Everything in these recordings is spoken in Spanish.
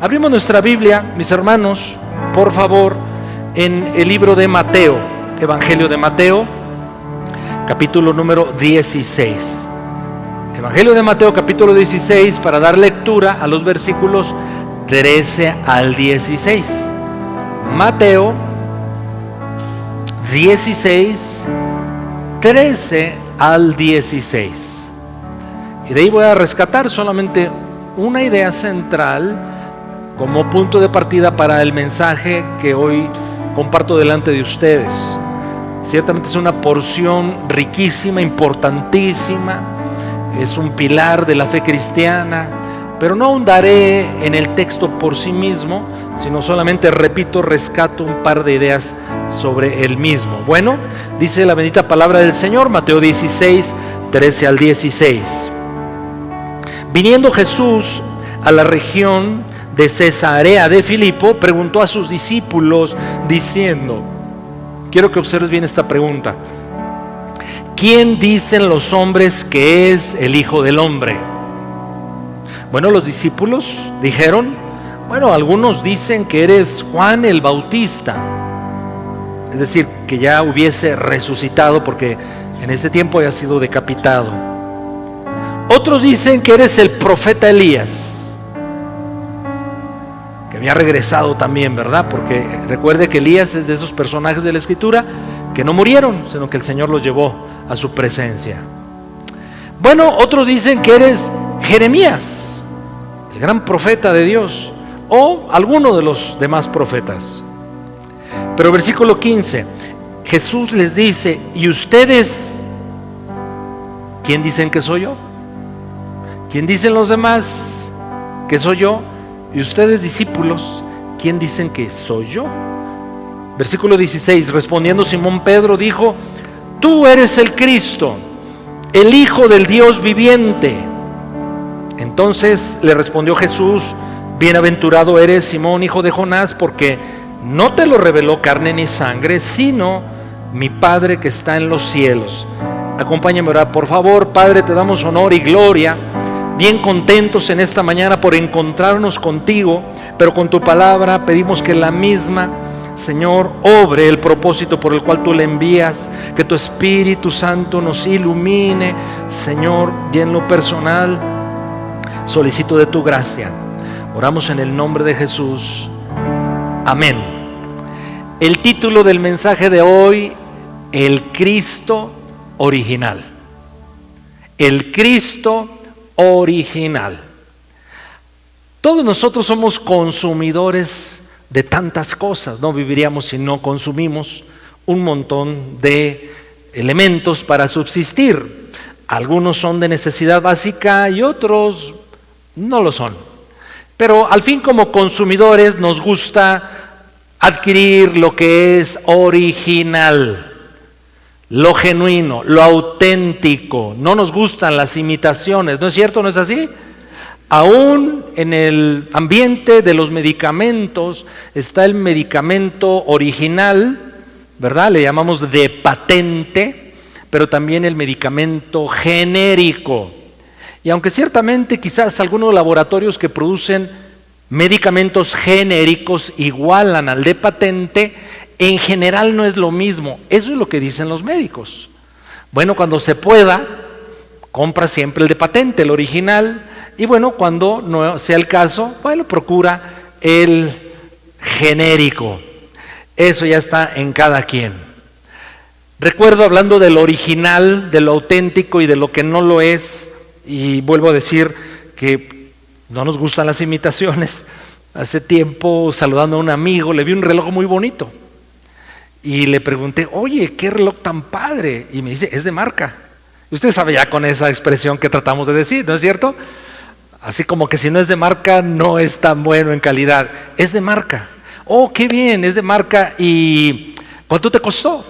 Abrimos nuestra Biblia, mis hermanos, por favor, en el libro de Mateo, Evangelio de Mateo, capítulo número 16. Evangelio de Mateo, capítulo 16, para dar lectura a los versículos 13 al 16. Mateo 16, 13 al 16. Y de ahí voy a rescatar solamente una idea central como punto de partida para el mensaje que hoy comparto delante de ustedes. Ciertamente es una porción riquísima, importantísima, es un pilar de la fe cristiana, pero no ahondaré en el texto por sí mismo, sino solamente rescato un par de ideas sobre el mismo. Bueno, dice la bendita palabra del Señor, Mateo 16, 13 al 16. Viniendo Jesús a la región de Cesarea de Filipo, preguntó a sus discípulos diciendo, quiero que observes bien esta pregunta: ¿quién dicen los hombres que es el Hijo del Hombre? Bueno, los discípulos dijeron, bueno, algunos dicen que eres Juan el Bautista, es decir, que ya hubiese resucitado porque en ese tiempo había sido decapitado. Otros dicen que eres el profeta Elías, que había regresado también, ¿verdad? Porque recuerde que Elías es de esos personajes de la Escritura que no murieron, sino que el Señor los llevó a su presencia. Bueno, otros dicen que eres Jeremías, el gran profeta de Dios, o alguno de los demás profetas. Pero versículo 15, Jesús les dice, ¿y ustedes quién dicen que soy yo? ¿Quién dicen los demás que soy yo? Y ustedes, discípulos, ¿quién dicen que soy yo? Versículo 16, respondiendo Simón Pedro dijo, tú eres el Cristo, el Hijo del Dios viviente. Entonces le respondió Jesús, bienaventurado eres Simón, hijo de Jonás, porque no te lo reveló carne ni sangre, sino mi Padre que está en los cielos. Acompáñame a orar, por favor. Padre, te damos honor y gloria, bien contentos en esta mañana por encontrarnos contigo, pero con tu palabra pedimos que la misma, Señor, obre el propósito por el cual tú le envías, que tu Espíritu Santo nos ilumine, Señor, y en lo personal solicito de tu gracia. Oramos en el nombre de Jesús. Amén. El título del mensaje de hoy, el Cristo original. El Cristo original. Todos nosotros somos consumidores de tantas cosas, no viviríamos si no consumimos un montón de elementos para subsistir. Algunos son de necesidad básica y otros no lo son. Pero al fin, como consumidores nos gusta adquirir lo que es original, lo genuino, lo auténtico. No nos gustan las imitaciones, ¿no es cierto? ¿No es así? Aún en el ambiente de los medicamentos está el medicamento original, ¿verdad? Le llamamos de patente, pero también el medicamento genérico. Y aunque ciertamente quizás algunos laboratorios que producen medicamentos genéricos igualan al de patente, en general no es lo mismo. Eso es lo que dicen los médicos. Bueno, cuando se pueda, compra siempre el de patente, el original. Y bueno, cuando no sea el caso, bueno, procura el genérico. Eso ya está en cada quien. Recuerdo, hablando del original, de lo auténtico y de lo que no lo es, y vuelvo a decir que no nos gustan las imitaciones. Hace tiempo, saludando a un amigo, le vi un reloj muy bonito y le pregunté, oye, ¿qué reloj tan padre? Y me dice, es de marca. Y usted sabe ya con esa expresión que tratamos de decir, ¿no es cierto? Así como que si no es de marca, no es tan bueno en calidad. Es de marca. Oh, qué bien, es de marca. ¿Y cuánto te costó?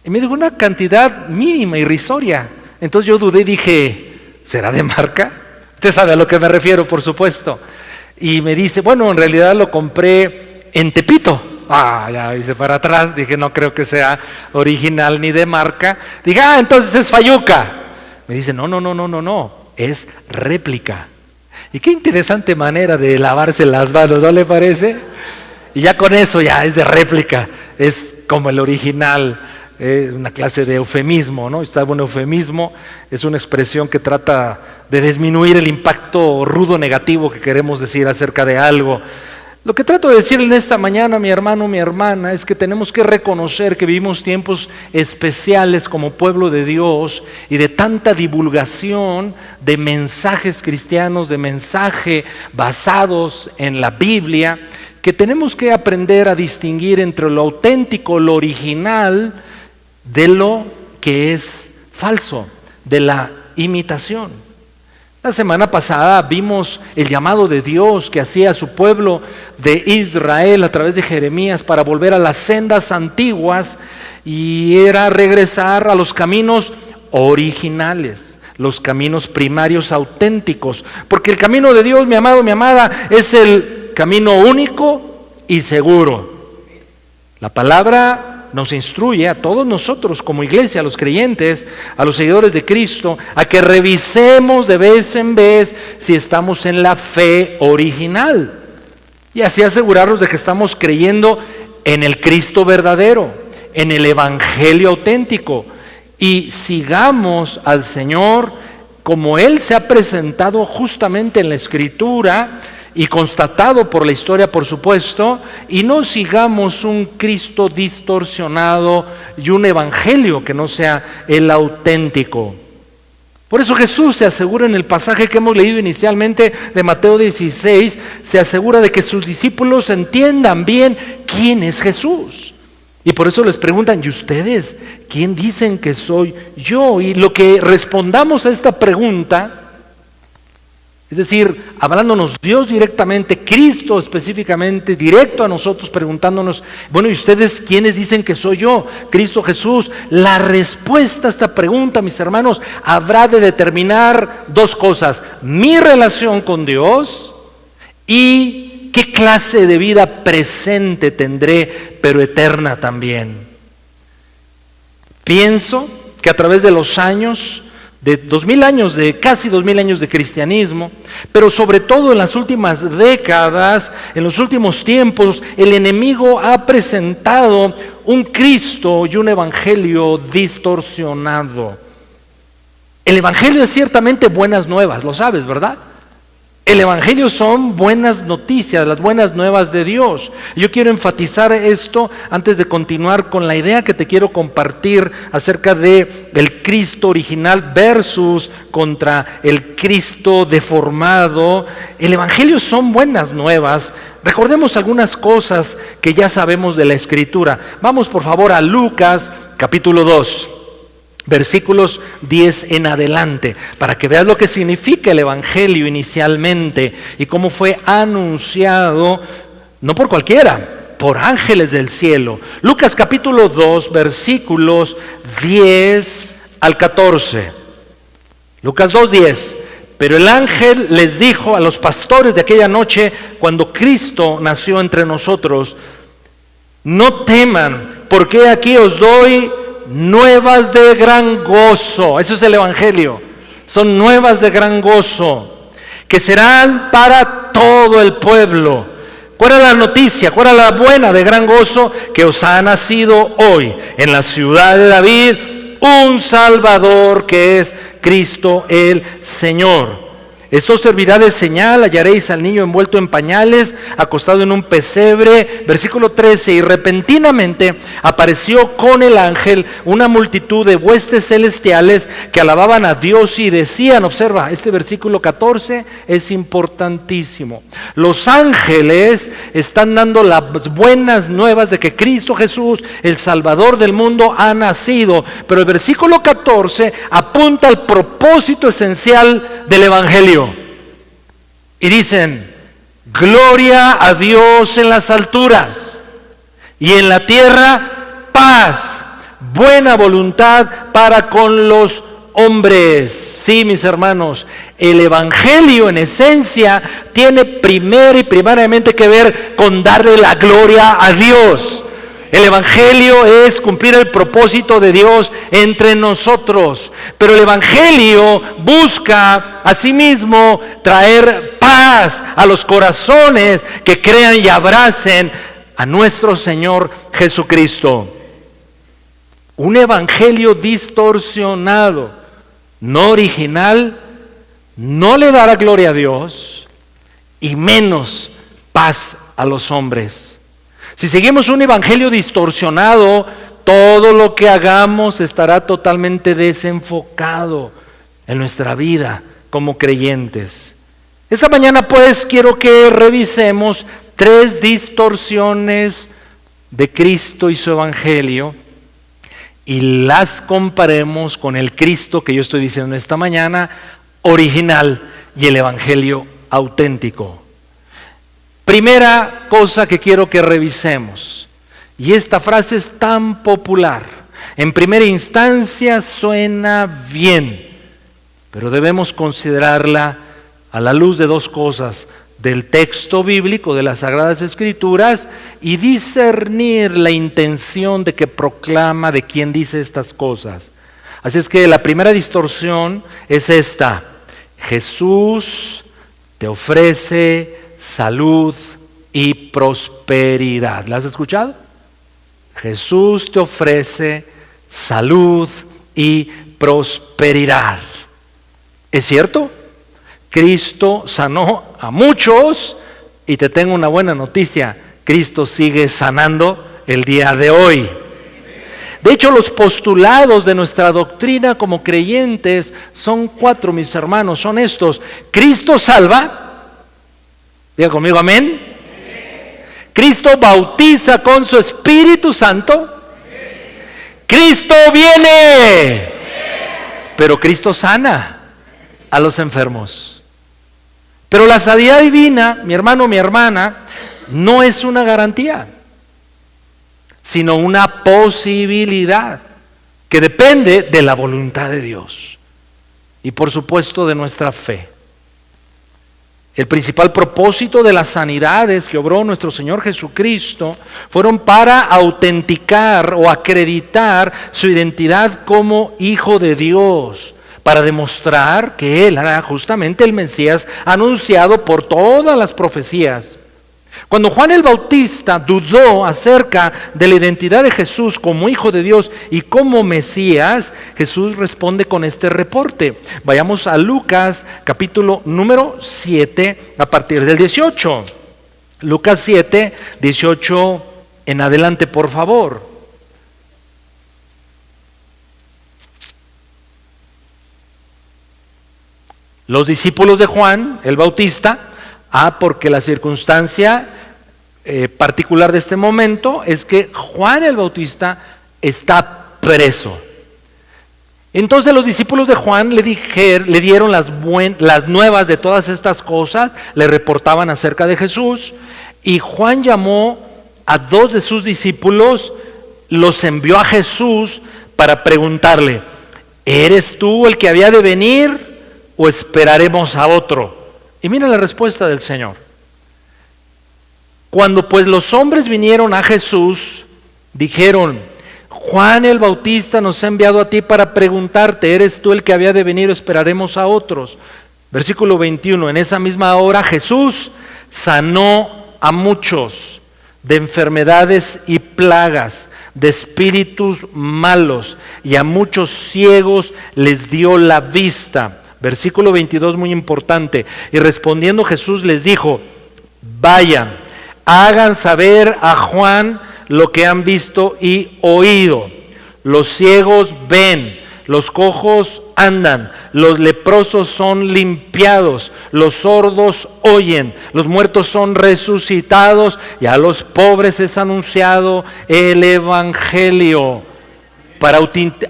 Y me dijo una cantidad mínima, irrisoria. Entonces yo dudé y dije, ¿será de marca? Usted sabe a lo que me refiero, por supuesto. Y me dice, bueno, en realidad lo compré en Tepito. Ya hice para atrás, dije, no creo que sea original ni de marca. Dije, entonces es Fayuca. Me dice, no, es réplica. Y qué interesante manera de lavarse las manos, ¿no le parece? Y ya con eso ya es de réplica, es como el original, una clase de eufemismo, ¿no? Está un eufemismo, es una expresión que trata de disminuir el impacto rudo negativo que queremos decir acerca de algo. Lo que trato de decir en esta mañana, mi hermano, mi hermana, es que tenemos que reconocer que vivimos tiempos especiales como pueblo de Dios y de tanta divulgación de mensajes cristianos, de mensajes basados en la Biblia, que tenemos que aprender a distinguir entre lo auténtico, lo original, de lo que es falso, de la imitación. La semana pasada vimos el llamado de Dios que hacía a su pueblo de Israel a través de Jeremías para volver a las sendas antiguas, y era regresar a los caminos originales, los caminos primarios auténticos, porque el camino de Dios, mi amado, mi amada, es el camino único y seguro. La palabra nos instruye a todos nosotros como iglesia, a los creyentes, a los seguidores de Cristo, a que revisemos de vez en vez si estamos en la fe original y así asegurarnos de que estamos creyendo en el Cristo verdadero, en el Evangelio auténtico, y sigamos al Señor como Él se ha presentado justamente en la Escritura y constatado por la historia, por supuesto, y no sigamos un Cristo distorsionado y un evangelio que no sea el auténtico. Por eso Jesús se asegura en el pasaje que hemos leído inicialmente de Mateo 16, se asegura de que sus discípulos entiendan bien quién es Jesús. Y por eso les preguntan, ¿y ustedes quién dicen que soy yo? Y lo que respondamos a esta pregunta, es decir, hablándonos Dios directamente, Cristo específicamente, directo a nosotros, preguntándonos, bueno, ¿y ustedes quiénes dicen que soy yo? Cristo Jesús. La respuesta a esta pregunta, mis hermanos, habrá de determinar dos cosas: mi relación con Dios y qué clase de vida presente tendré, pero eterna también. Pienso que a través de los años, de 2000 años, de casi 2000 años de cristianismo, pero sobre todo en las últimas décadas, en los últimos tiempos, el enemigo ha presentado un Cristo y un evangelio distorsionado. El evangelio es ciertamente buenas nuevas, lo sabes, ¿verdad? El evangelio son buenas noticias, las buenas nuevas de Dios. Yo quiero enfatizar esto antes de continuar con la idea que te quiero compartir acerca de el Cristo original versus contra el Cristo deformado. El evangelio son buenas nuevas. Recordemos algunas cosas que ya sabemos de la Escritura. Vamos por favor a Lucas capítulo 2. Versículos 10 en adelante, para que veas lo que significa el evangelio inicialmente y cómo fue anunciado, no por cualquiera, por ángeles del cielo. Lucas capítulo 2, versículos 10 al 14. Lucas 2, 10. Pero el ángel les dijo a los pastores de aquella noche, cuando Cristo nació entre nosotros: no teman, porque aquí os doy nuevas de gran gozo. Eso es el evangelio. Son nuevas de gran gozo, que serán para todo el pueblo. ¿Cuál es la noticia? ¿Cuál es la buena de gran gozo? Que os ha nacido hoy en la ciudad de David un Salvador, que es Cristo el Señor. Esto servirá de señal: hallaréis al niño envuelto en pañales, acostado en un pesebre. Versículo 13, y repentinamente apareció con el ángel una multitud de huestes celestiales que alababan a Dios y decían, observa, este versículo 14 es importantísimo. Los ángeles están dando las buenas nuevas de que Cristo Jesús, el Salvador del mundo, ha nacido. Pero el versículo 14 apunta al propósito esencial del evangelio. Y dicen: gloria a Dios en las alturas y en la tierra paz, buena voluntad para con los hombres. Sí, mis hermanos, el evangelio en esencia tiene primero y primariamente que ver con darle la gloria a Dios. El Evangelio es cumplir el propósito de Dios entre nosotros. Pero el Evangelio busca asimismo traer paz a los corazones que crean y abracen a nuestro Señor Jesucristo. Un Evangelio distorsionado, no original, no le dará gloria a Dios y menos paz a los hombres. Si seguimos un evangelio distorsionado, todo lo que hagamos estará totalmente desenfocado en nuestra vida como creyentes. Esta mañana pues quiero que revisemos 3 distorsiones de Cristo y su evangelio y las comparemos con el Cristo que yo estoy diciendo esta mañana, original, y el evangelio auténtico. Primera cosa que quiero que revisemos, y esta frase es tan popular, en primera instancia suena bien, pero debemos considerarla a la luz de 2 cosas, del texto bíblico, de las Sagradas Escrituras, y discernir la intención de que proclama, de quien dice estas cosas. Así es que la primera distorsión es esta: Jesús te ofrece salud y prosperidad. ¿La has escuchado? Jesús te ofrece salud y prosperidad. ¿Es cierto? Cristo sanó a muchos y te tengo una buena noticia: Cristo sigue sanando el día de hoy. De hecho, los postulados de nuestra doctrina como creyentes son 4, mis hermanos, son estos: Cristo salva, diga conmigo amén. Cristo bautiza con su Espíritu Santo. Cristo viene, pero Cristo sana a los enfermos. Pero la sanidad divina, mi hermano, mi hermana, no es una garantía, sino una posibilidad que depende de la voluntad de Dios y por supuesto de nuestra fe. El principal propósito de las sanidades que obró nuestro Señor Jesucristo fueron para autenticar o acreditar su identidad como Hijo de Dios, para demostrar que Él era justamente el Mesías anunciado por todas las profecías. Cuando Juan el Bautista dudó acerca de la identidad de Jesús como Hijo de Dios y como Mesías, Jesús responde con este reporte. Vayamos a Lucas capítulo número 7 a partir del 18. Lucas 7, 18 en adelante, por favor. Los discípulos de Juan el Bautista, porque la circunstancia particular de este momento es que Juan el Bautista está preso. Entonces los discípulos de Juan le dieron las nuevas de todas estas cosas, le reportaban acerca de Jesús, y Juan llamó a 2 de sus discípulos, los envió a Jesús para preguntarle: ¿eres tú el que había de venir o esperaremos a otro? Y mira la respuesta del Señor. Cuando pues los hombres vinieron a Jesús, dijeron: Juan el Bautista nos ha enviado a ti para preguntarte: ¿eres tú el que había de venir o esperaremos a otros? Versículo 21, en esa misma hora Jesús sanó a muchos de enfermedades y plagas, de espíritus malos, y a muchos ciegos les dio la vista. Versículo 22, muy importante. Y respondiendo Jesús les dijo: vayan, hagan saber a Juan lo que han visto y oído. Los ciegos ven, los cojos andan, los leprosos son limpiados, los sordos oyen, los muertos son resucitados, y a los pobres es anunciado el Evangelio. Para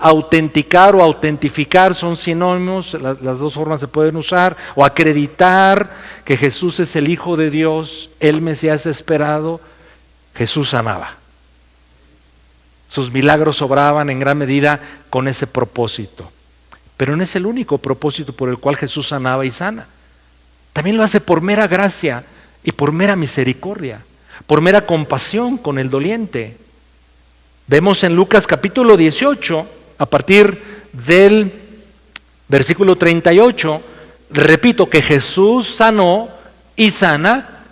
autenticar o autentificar son sinónimos, las 2 formas se pueden usar, o acreditar que Jesús es el Hijo de Dios, el Mesías esperado. Jesús sanaba. Sus milagros obraban en gran medida con ese propósito. Pero no es el único propósito por el cual Jesús sanaba y sana. También lo hace por mera gracia y por mera misericordia, por mera compasión con el doliente. Vemos en Lucas capítulo 18, a partir del versículo 38, repito, que Jesús sanó y sana,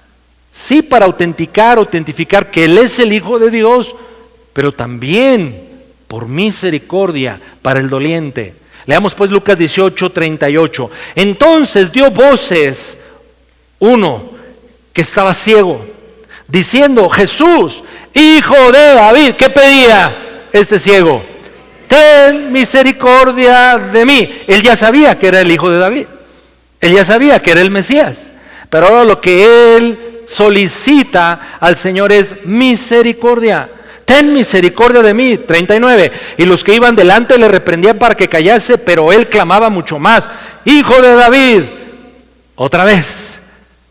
sí, para autentificar que Él es el Hijo de Dios, pero también por misericordia para el doliente. Leamos pues Lucas 18, 38. Entonces dio voces uno que estaba ciego, diciendo: Jesús, Hijo de David. ¿Qué pedía este ciego? Ten misericordia de mí. Él ya sabía que era el Hijo de David. Él ya sabía que era el Mesías. Pero ahora lo que él solicita al Señor es misericordia. Ten misericordia de mí. 39. Y los que iban delante le reprendían para que callase, pero él clamaba mucho más: Hijo de David. Otra vez,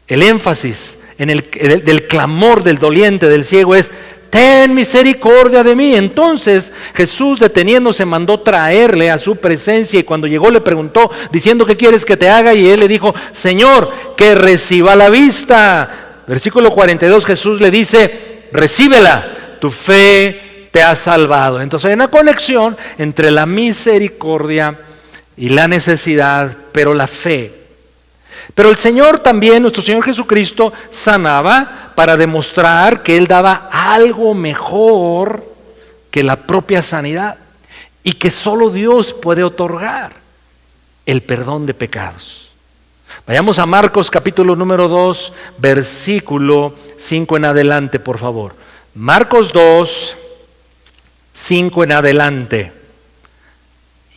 el énfasis del clamor del doliente, del ciego, es: ten misericordia de mí. Entonces Jesús, deteniéndose, mandó traerle a su presencia, y cuando llegó le preguntó diciendo: ¿qué quieres que te haga? Y él le dijo: Señor, que reciba la vista. Versículo 42, Jesús le dice: recíbela, tu fe te ha salvado. Entonces hay una conexión entre la misericordia y la necesidad, pero la fe. Pero el Señor también, nuestro Señor Jesucristo, sanaba para demostrar que Él daba algo mejor que la propia sanidad, y que solo Dios puede otorgar: el perdón de pecados. Vayamos a Marcos capítulo número 2, versículo 5 en adelante, por favor. Marcos 2, 5 en adelante.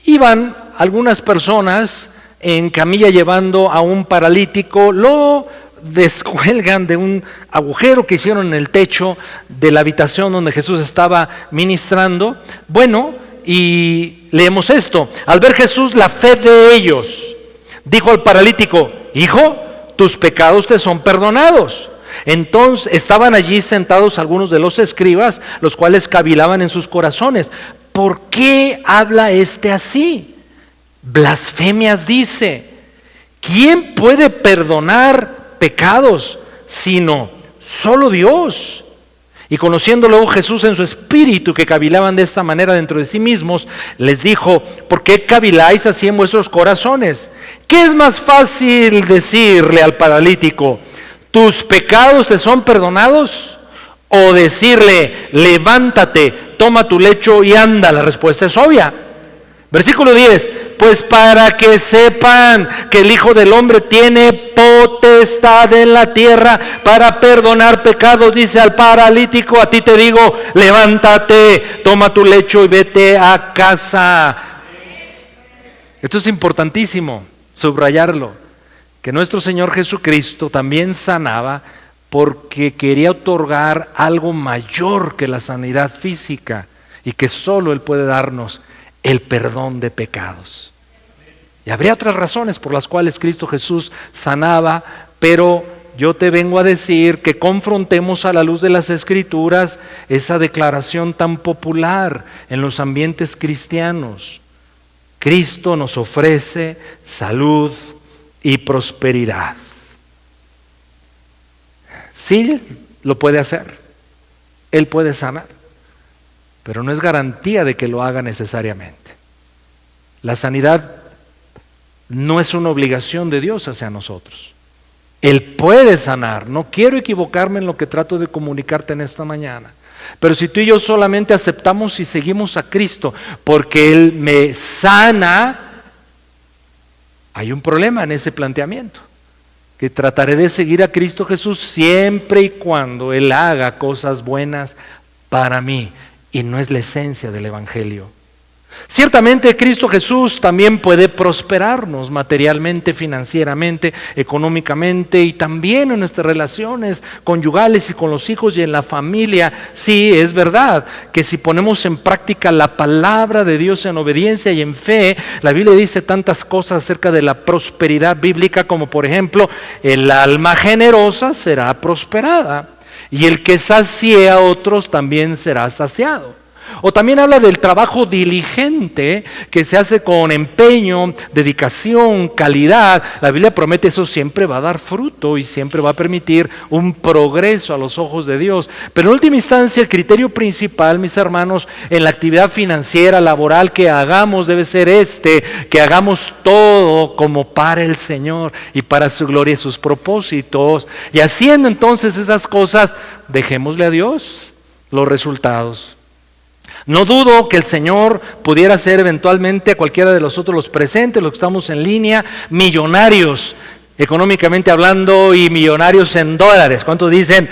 Iban algunas personas en camilla llevando a un paralítico, lo descuelgan de un agujero que hicieron en el techo de la habitación donde Jesús estaba ministrando. Bueno, y leemos esto: al ver Jesús la fe de ellos, dijo al paralítico: hijo, tus pecados te son perdonados. Entonces estaban allí sentados algunos de los escribas, los cuales cavilaban en sus corazones: ¿por qué habla este así? Blasfemias dice. ¿Quién puede perdonar pecados sino solo Dios? Y conociendo luego Jesús en su espíritu que cavilaban de esta manera dentro de sí mismos, les dijo: ¿por qué caviláis así en vuestros corazones? ¿Qué es más fácil decirle al paralítico: tus pecados te son perdonados? ¿O decirle: levántate, toma tu lecho y anda? La respuesta es obvia. Versículo 10, pues para que sepan que el Hijo del Hombre tiene potestad en la tierra para perdonar pecados, dice al paralítico: a ti te digo, levántate, toma tu lecho y vete a casa. Esto es importantísimo subrayarlo, que nuestro Señor Jesucristo también sanaba porque quería otorgar algo mayor que la sanidad física, y que solo Él puede darnos: el perdón de pecados. Y habría otras razones por las cuales Cristo Jesús sanaba, pero yo te vengo a decir que confrontemos a la luz de las Escrituras esa declaración tan popular en los ambientes cristianos: Cristo nos ofrece salud y prosperidad. Sí, lo puede hacer, Él puede sanar, pero no es garantía de que lo haga necesariamente. La sanidad no es una obligación de Dios hacia nosotros. Él puede sanar. No quiero equivocarme en lo que trato de comunicarte en esta mañana. Pero si tú y yo solamente aceptamos y seguimos a Cristo porque Él me sana, hay un problema en ese planteamiento. Que trataré de seguir a Cristo Jesús siempre y cuando Él haga cosas buenas para mí. Y no es la esencia del Evangelio. Ciertamente Cristo Jesús también puede prosperarnos materialmente, financieramente, económicamente, y también en nuestras relaciones conyugales y con los hijos y en la familia. Sí, es verdad que si ponemos en práctica la palabra de Dios en obediencia y en fe, la Biblia dice tantas cosas acerca de la prosperidad bíblica, como por ejemplo: el alma generosa será prosperada, y el que sacie a otros también será saciado. O también habla del trabajo diligente que se hace con empeño, dedicación, calidad. La Biblia promete eso siempre va a dar fruto y siempre va a permitir un progreso a los ojos de Dios. Pero en última instancia el criterio principal, mis hermanos, en la actividad financiera, laboral que hagamos debe ser que hagamos todo como para el Señor y para su gloria y sus propósitos. Y haciendo entonces esas cosas, dejémosle a Dios los resultados. No dudo que el Señor pudiera hacer eventualmente a cualquiera de nosotros los presentes, los que estamos en línea, millonarios, económicamente hablando, y millonarios en dólares. ¿Cuántos dicen,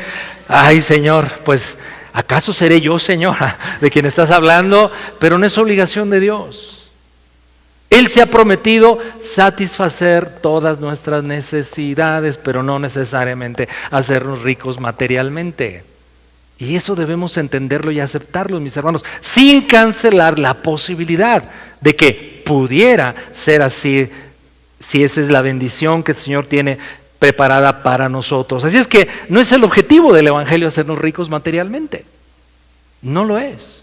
ay Señor, pues acaso seré yo, Señora, de quien estás hablando? Pero no es obligación de Dios. Él se ha prometido satisfacer todas nuestras necesidades, pero no necesariamente hacernos ricos materialmente. Y eso debemos entenderlo y aceptarlo, mis hermanos, sin cancelar la posibilidad de que pudiera ser así, si esa es la bendición que el Señor tiene preparada para nosotros. Así es que no es el objetivo del Evangelio hacernos ricos materialmente. No lo es.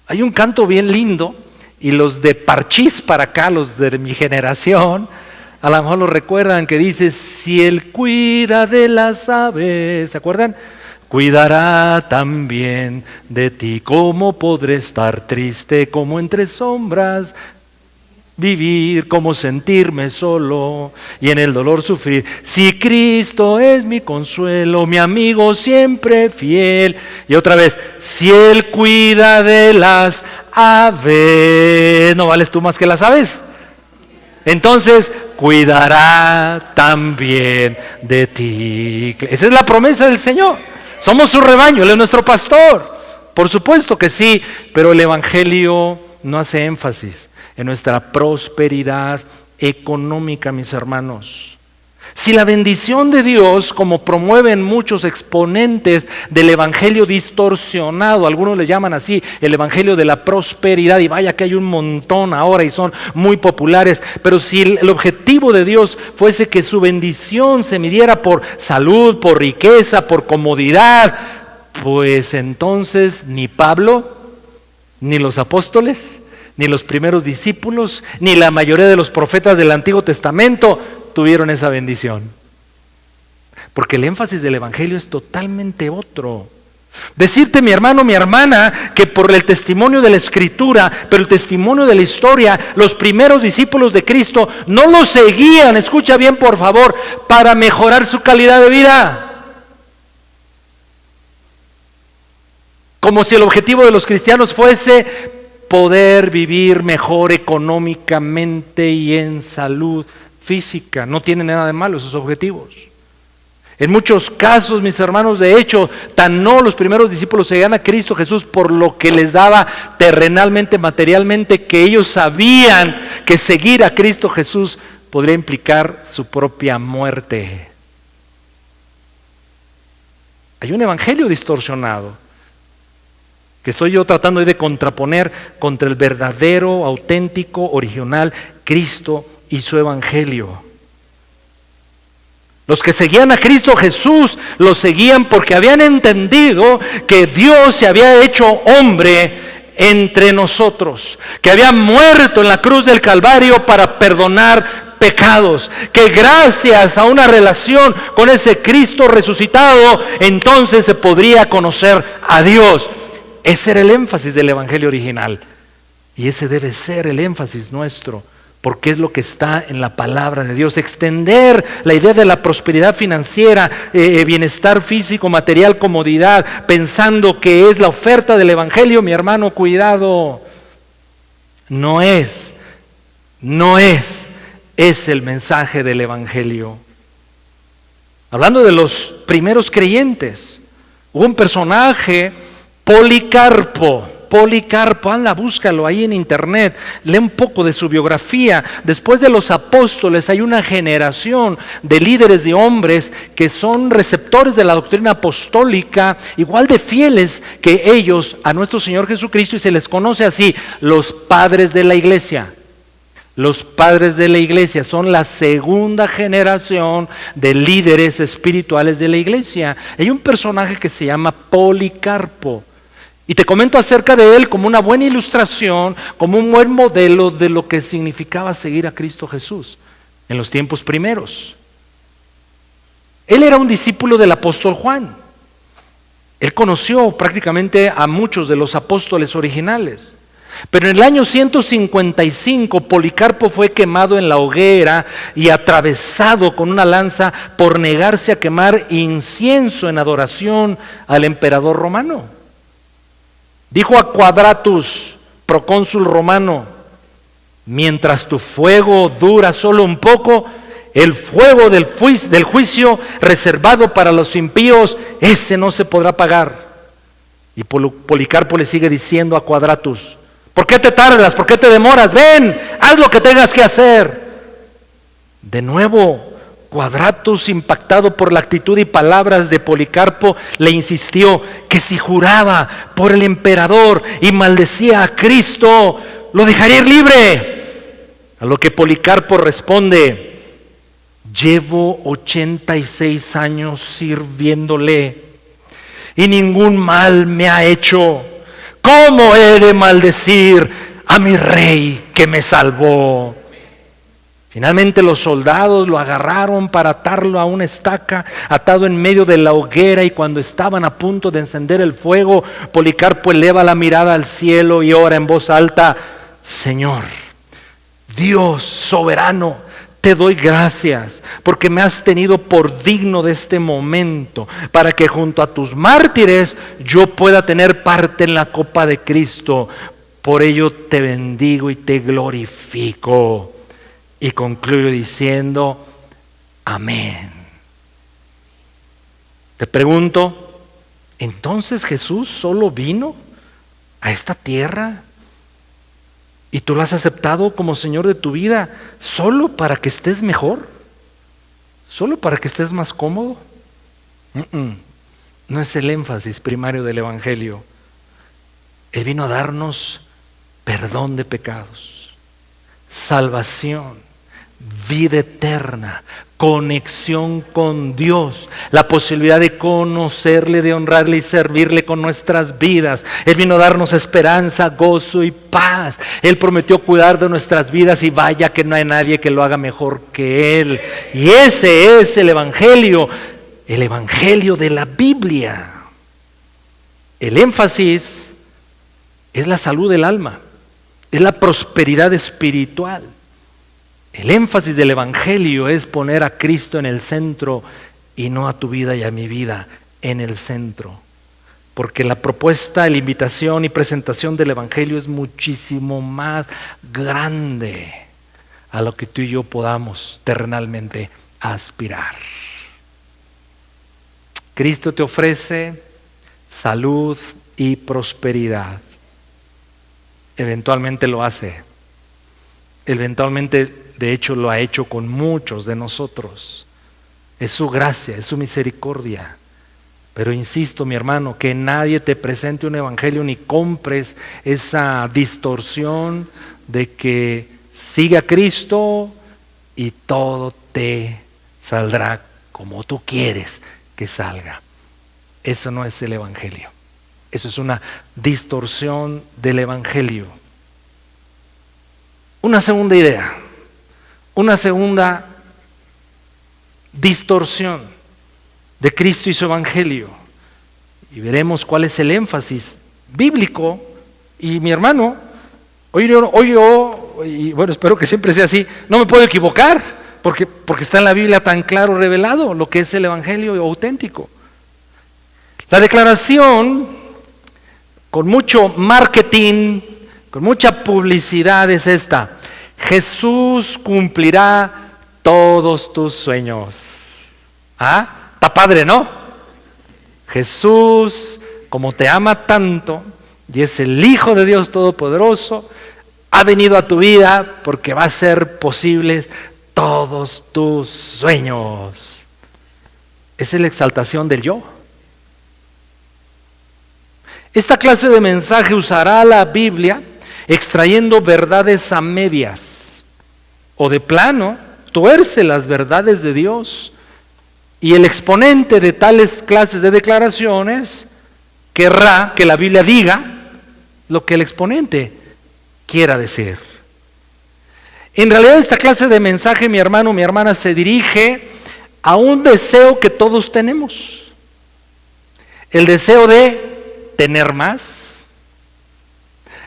Hay un canto bien lindo, y los de Parchís para acá, los de mi generación, a lo mejor lo recuerdan, que dice, si Él cuida de las aves, ¿se acuerdan? Cuidará también de ti. ¿Cómo podré estar triste? ¿Cómo entre sombras vivir? ¿Cómo sentirme solo y en el dolor sufrir? Si Cristo es mi consuelo, mi amigo siempre fiel. Y otra vez, si Él cuida de las aves, ¿no vales tú más que las aves? Entonces, cuidará también de ti. Esa es la promesa del Señor. Somos su rebaño, Él es nuestro pastor. Por supuesto que sí, pero el Evangelio no hace énfasis en nuestra prosperidad económica, mis hermanos. Si la bendición de Dios, como promueven muchos exponentes del evangelio distorsionado, algunos le llaman así, el evangelio de la prosperidad, y vaya que hay un montón ahora y son muy populares, pero si el objetivo de Dios fuese que su bendición se midiera por salud, por riqueza, por comodidad, pues entonces ni Pablo, ni los apóstoles, ni los primeros discípulos, ni la mayoría de los profetas del Antiguo Testamento tuvieron esa bendición. Porque el énfasis del Evangelio es totalmente otro. Decirte, mi hermano, mi hermana, que por el testimonio de la Escritura, pero el testimonio de la historia, los primeros discípulos de Cristo no lo seguían, escucha bien por favor, para mejorar su calidad de vida. Como si el objetivo de los cristianos fuese poder vivir mejor económicamente y en salud física. No tiene nada de malo esos objetivos. En muchos casos, mis hermanos, de hecho, tan no los primeros discípulos seguían a Cristo Jesús por lo que les daba terrenalmente, materialmente, que ellos sabían que seguir a Cristo Jesús podría implicar su propia muerte. Hay un evangelio distorsionado que estoy yo tratando de contraponer contra el verdadero, auténtico, original Cristo y su evangelio. Los que seguían a Cristo Jesús lo seguían porque habían entendido que Dios se había hecho hombre entre nosotros, que había muerto en la cruz del Calvario para perdonar pecados, que gracias a una relación con ese Cristo resucitado, entonces se podría conocer a Dios. Ese era el énfasis del evangelio original y ese debe ser el énfasis nuestro, porque es lo que está en la palabra de Dios. Extender la idea de la prosperidad financiera, bienestar físico, material, comodidad, pensando que es la oferta del evangelio, mi hermano, cuidado. No es el mensaje del evangelio. Hablando de los primeros creyentes, hubo un personaje, Policarpo, anda, búscalo ahí en internet, lee un poco de su biografía. Después de los apóstoles hay una generación de líderes, de hombres que son receptores de la doctrina apostólica, igual de fieles que ellos a nuestro Señor Jesucristo, y se les conoce así, los padres de la iglesia. Los padres de la iglesia son la segunda generación de líderes espirituales de la iglesia. Hay un personaje que se llama Policarpo. Y te comento acerca de él como una buena ilustración, como un buen modelo de lo que significaba seguir a Cristo Jesús en los tiempos primeros. Él era un discípulo del apóstol Juan. Él conoció prácticamente a muchos de los apóstoles originales. Pero en el año 155 Policarpo fue quemado en la hoguera y atravesado con una lanza por negarse a quemar incienso en adoración al emperador romano. Dijo a Quadratus, procónsul romano: mientras tu fuego dura solo un poco, el fuego del juicio reservado para los impíos, ese no se podrá apagar. Y Policarpo le sigue diciendo a Quadratus: ¿por qué te tardas? ¿Por qué te demoras? Ven, haz lo que tengas que hacer. De nuevo, Quadratus, impactado por la actitud y palabras de Policarpo, le insistió que si juraba por el emperador y maldecía a Cristo, lo dejaría ir libre. A lo que Policarpo responde: llevo 86 años sirviéndole y ningún mal me ha hecho. ¿Cómo he de maldecir a mi rey que me salvó? Finalmente los soldados lo agarraron para atarlo a una estaca, atado en medio de la hoguera, y cuando estaban a punto de encender el fuego, Policarpo eleva la mirada al cielo y ora en voz alta: Señor, Dios soberano, te doy gracias porque me has tenido por digno de este momento, para que junto a tus mártires yo pueda tener parte en la copa de Cristo. Por ello te bendigo y te glorifico. Y concluyo diciendo: amén. Te pregunto, ¿entonces Jesús solo vino a esta tierra y tú lo has aceptado como Señor de tu vida solo para que estés mejor? ¿Solo para que estés más cómodo? No es el énfasis primario del Evangelio. Él vino a darnos perdón de pecados, salvación, vida eterna, conexión con Dios, la posibilidad de conocerle, de honrarle y servirle con nuestras vidas. Él vino a darnos esperanza, gozo y paz. Él prometió cuidar de nuestras vidas, y vaya que no hay nadie que lo haga mejor que Él. Y ese es el Evangelio de la Biblia. El énfasis es la salud del alma, es la prosperidad espiritual. El énfasis del Evangelio es poner a Cristo en el centro y no a tu vida y a mi vida en el centro. Porque la propuesta, la invitación y presentación del Evangelio es muchísimo más grande a lo que tú y yo podamos terrenalmente aspirar. Cristo te ofrece salud y prosperidad. Eventualmente lo hace. Eventualmente, de hecho, lo ha hecho con muchos de nosotros. Es su gracia, es su misericordia. Pero insisto, mi hermano, que nadie te presente un evangelio ni compres esa distorsión de que sigue a Cristo y todo te saldrá como tú quieres que salga. Eso no es el evangelio. Eso es una distorsión del evangelio. Una segunda idea, una segunda distorsión de Cristo y su evangelio. Y veremos cuál es el énfasis bíblico. Y mi hermano, hoy yo, y bueno, espero que siempre sea así, no me puedo equivocar, porque está en la Biblia tan claro revelado lo que es el evangelio auténtico. La declaración, con mucho marketing, con mucha publicidad, es esta: Jesús cumplirá todos tus sueños. ¿Ah? Está padre, ¿no? Jesús, como te ama tanto y es el Hijo de Dios Todopoderoso, ha venido a tu vida porque va a hacer posibles todos tus sueños. Es la exaltación del yo. Esta clase de mensaje usará la Biblia extrayendo verdades a medias, o de plano tuerce las verdades de Dios. Y el exponente de tales clases de declaraciones querrá que la Biblia diga lo que el exponente quiera decir. En realidad esta clase de mensaje, mi hermano, mi hermana, se dirige a un deseo que todos tenemos. El deseo de tener más.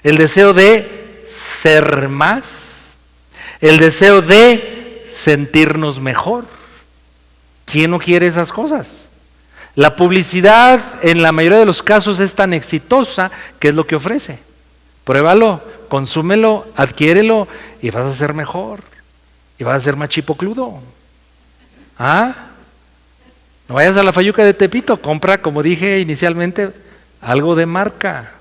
El deseo de ser más. El deseo de sentirnos mejor. ¿Quién no quiere esas cosas? La publicidad en la mayoría de los casos es tan exitosa que es lo que ofrece. Pruébalo, consúmelo, adquiérelo y vas a ser mejor. Y vas a ser más chipocludo. ¿Ah? No vayas a la Fayuca de Tepito, compra, como dije inicialmente, algo de marca.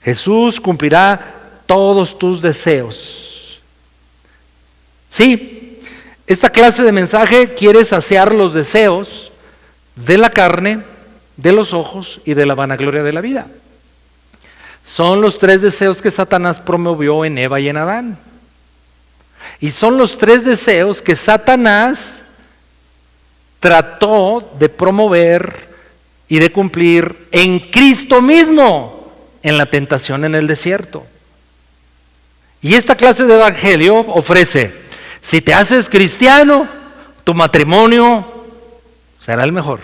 Jesús cumplirá todos tus deseos. Sí, esta clase de mensaje quiere saciar los deseos de la carne, de los ojos y de la vanagloria de la vida. Son los 3 deseos que Satanás promovió en Eva y en Adán. Y son los 3 deseos que Satanás trató de promover y de cumplir en Cristo mismo en la tentación en el desierto. Y esta clase de evangelio ofrece: si te haces cristiano, tu matrimonio será el mejor.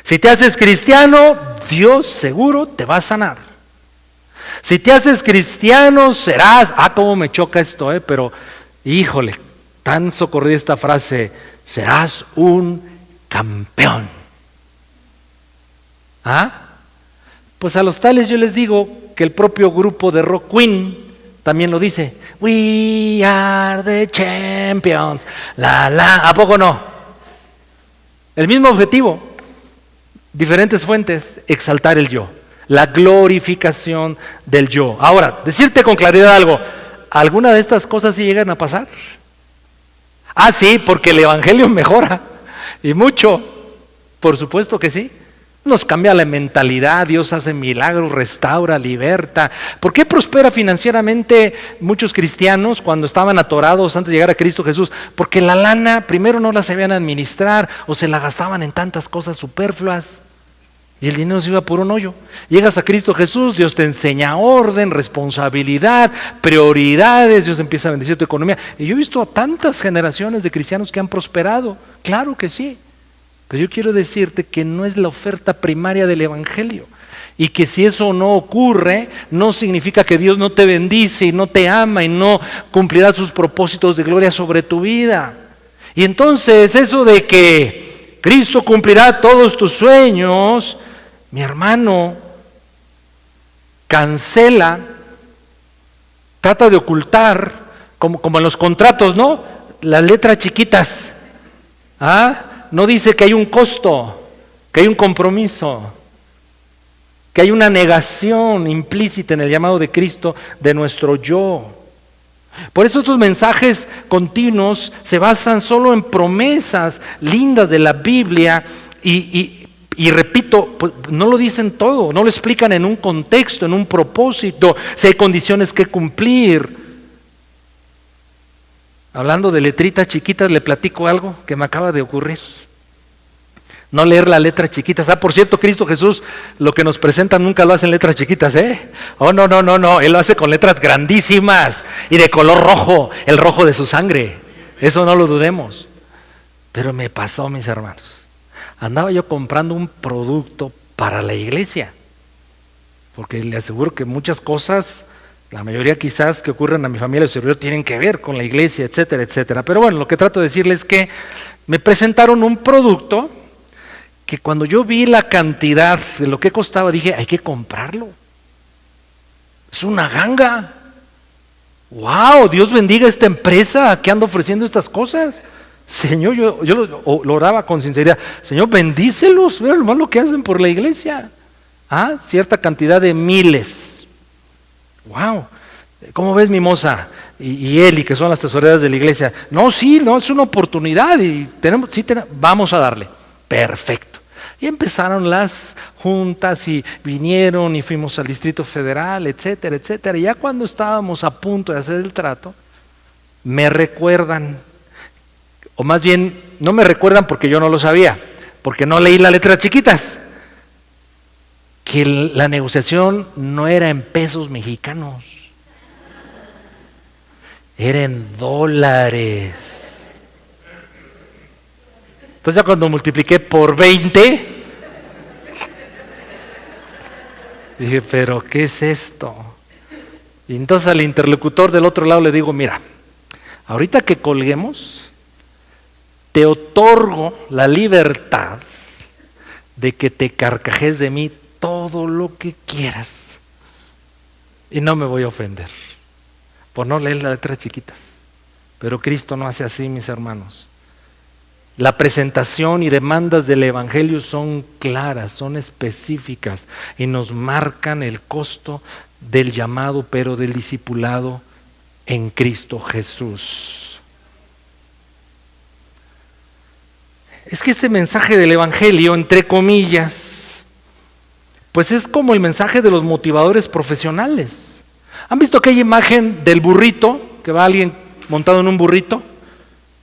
Si te haces cristiano, Dios seguro te va a sanar. Si te haces cristiano, serás, cómo me choca esto, pero híjole, tan socorrida esta frase, serás un campeón. Pues a los tales yo les digo que el propio grupo de Rock Queen también lo dice. We are the champions. ¿A poco no? El mismo objetivo, diferentes fuentes, exaltar el yo, la glorificación del yo. Ahora, decirte con claridad algo, ¿alguna de estas cosas sí llegan a pasar? Sí, porque el evangelio mejora, y mucho, por supuesto que sí. Nos cambia la mentalidad, Dios hace milagros, restaura, liberta. ¿Por qué prospera financieramente muchos cristianos cuando estaban atorados antes de llegar a Cristo Jesús? Porque la lana primero no la sabían administrar o se la gastaban en tantas cosas superfluas y el dinero se iba por un hoyo. Llegas a Cristo Jesús, Dios te enseña orden, responsabilidad, prioridades, Dios empieza a bendecir tu economía. Y yo he visto a tantas generaciones de cristianos que han prosperado, claro que sí. Pero yo quiero decirte que no es la oferta primaria del evangelio y que si eso no ocurre, no significa que Dios no te bendice y no te ama y no cumplirá sus propósitos de gloria sobre tu vida. Y entonces eso de que Cristo cumplirá todos tus sueños, mi hermano, cancela, trata de ocultar, como en los contratos, ¿no? Las letras chiquitas. No dice que hay un costo, que hay un compromiso, que hay una negación implícita en el llamado de Cristo de nuestro yo. Por eso estos mensajes continuos se basan solo en promesas lindas de la Biblia y repito, pues no lo dicen todo, no lo explican en un contexto, en un propósito, si hay condiciones que cumplir. Hablando de letritas chiquitas, le platico algo que me acaba de ocurrir. No leer las letras chiquitas. Por cierto, Cristo Jesús lo que nos presenta nunca lo hace en letras chiquitas, no, Él lo hace con letras grandísimas y de color rojo, el rojo de su sangre. Eso no lo dudemos. Pero me pasó, mis hermanos. Andaba yo comprando un producto para la iglesia, porque le aseguro que muchas cosas, la mayoría quizás que ocurren a mi familia o servidor tienen que ver con la iglesia, etcétera, etcétera. Pero bueno, lo que trato de decirles es que me presentaron un producto que cuando yo vi la cantidad de lo que costaba, dije, hay que comprarlo. Es una ganga. ¡Wow! Dios bendiga esta empresa que anda ofreciendo estas cosas. Señor, yo lo oraba con sinceridad. Señor, bendícelos, vean lo que hacen por la iglesia. Cierta cantidad de miles. ¡Wow! ¿Cómo ves, Mimosa y Eli, que son las tesoreras de la iglesia? No, es una oportunidad y vamos a darle. Perfecto. Y empezaron las juntas y vinieron y fuimos al Distrito Federal, etcétera, etcétera. Y ya cuando estábamos a punto de hacer el trato, me recuerdan, o más bien no me recuerdan porque yo no lo sabía, porque no leí las letras chiquitas. que la negociación no era en pesos mexicanos, era en dólares. Entonces ya cuando multipliqué por 20, dije, pero ¿qué es esto? Y entonces al interlocutor del otro lado le digo, mira, ahorita que colguemos, te otorgo la libertad de que te carcajes de mí todo lo que quieras. Y no me voy a ofender por no leer las letras chiquitas. Pero Cristo no hace así, mis hermanos. La presentación y demandas del Evangelio son claras, son específicas y nos marcan el costo del llamado, pero del discipulado en Cristo Jesús. Es que este mensaje del Evangelio, entre comillas, pues es como el mensaje de los motivadores profesionales. ¿Han visto aquella imagen del burrito, que va alguien montado en un burrito